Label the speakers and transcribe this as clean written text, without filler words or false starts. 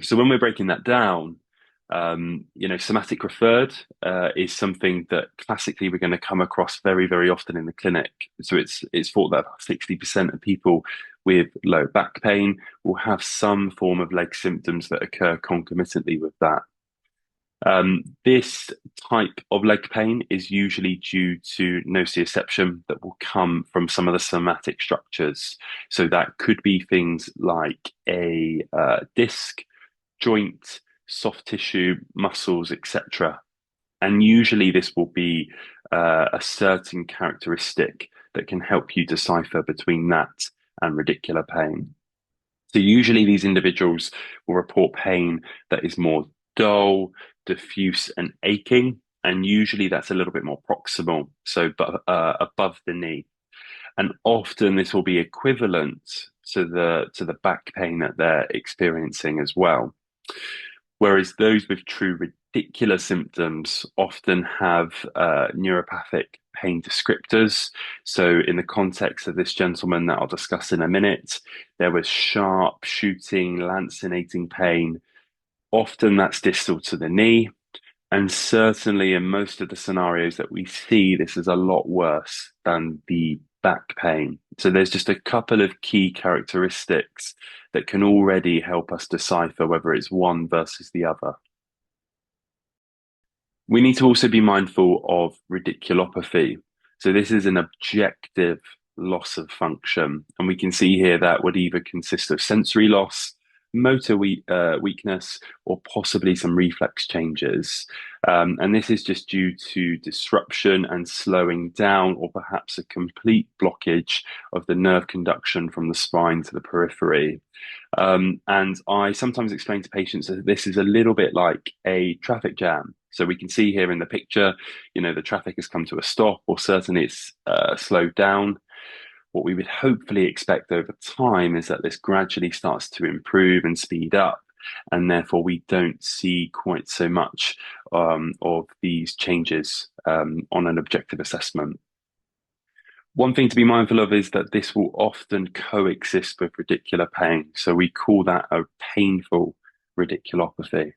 Speaker 1: So when we're breaking that down, somatic referred is something that classically we're going to come across very, very often in the clinic. So it's thought that about 60% of people with low back pain will have some form of leg symptoms that occur concomitantly with that. This type of leg pain is usually due to nociception that will come from some of the somatic structures. So that could be things like a disc, joint, soft tissue, muscles, etc. And usually this will be a certain characteristic that can help you decipher between that and radicular pain. So usually these individuals will report pain that is more dull, diffuse, and aching. And usually that's a little bit more proximal, so above the knee. And often this will be equivalent to the back pain that they're experiencing as well. Whereas those with true radicular symptoms often have neuropathic pain descriptors. So, in the context of this gentleman that I'll discuss in a minute, there was sharp, shooting, lancinating pain. Often that's distal to the knee. And certainly in most of the scenarios that we see, this is a lot worse than the back pain. So there's just a couple of key characteristics that can already help us decipher whether it's one versus the other. We need to also be mindful of radiculopathy. So this is an objective loss of function. And we can see here that would either consist of sensory loss, motor weakness, or possibly some reflex changes. And this is just due to disruption and slowing down, or perhaps a complete blockage of the nerve conduction from the spine to the periphery. And I sometimes explain to patients that this is a little bit like a traffic jam. So we can see here in the picture, the traffic has come to a stop, or certainly it's slowed down. What we would hopefully expect over time is that this gradually starts to improve and speed up, and therefore we don't see quite so much of these changes on an objective assessment. One thing to be mindful of is that this will often coexist with radicular pain. So we call that a painful radiculopathy.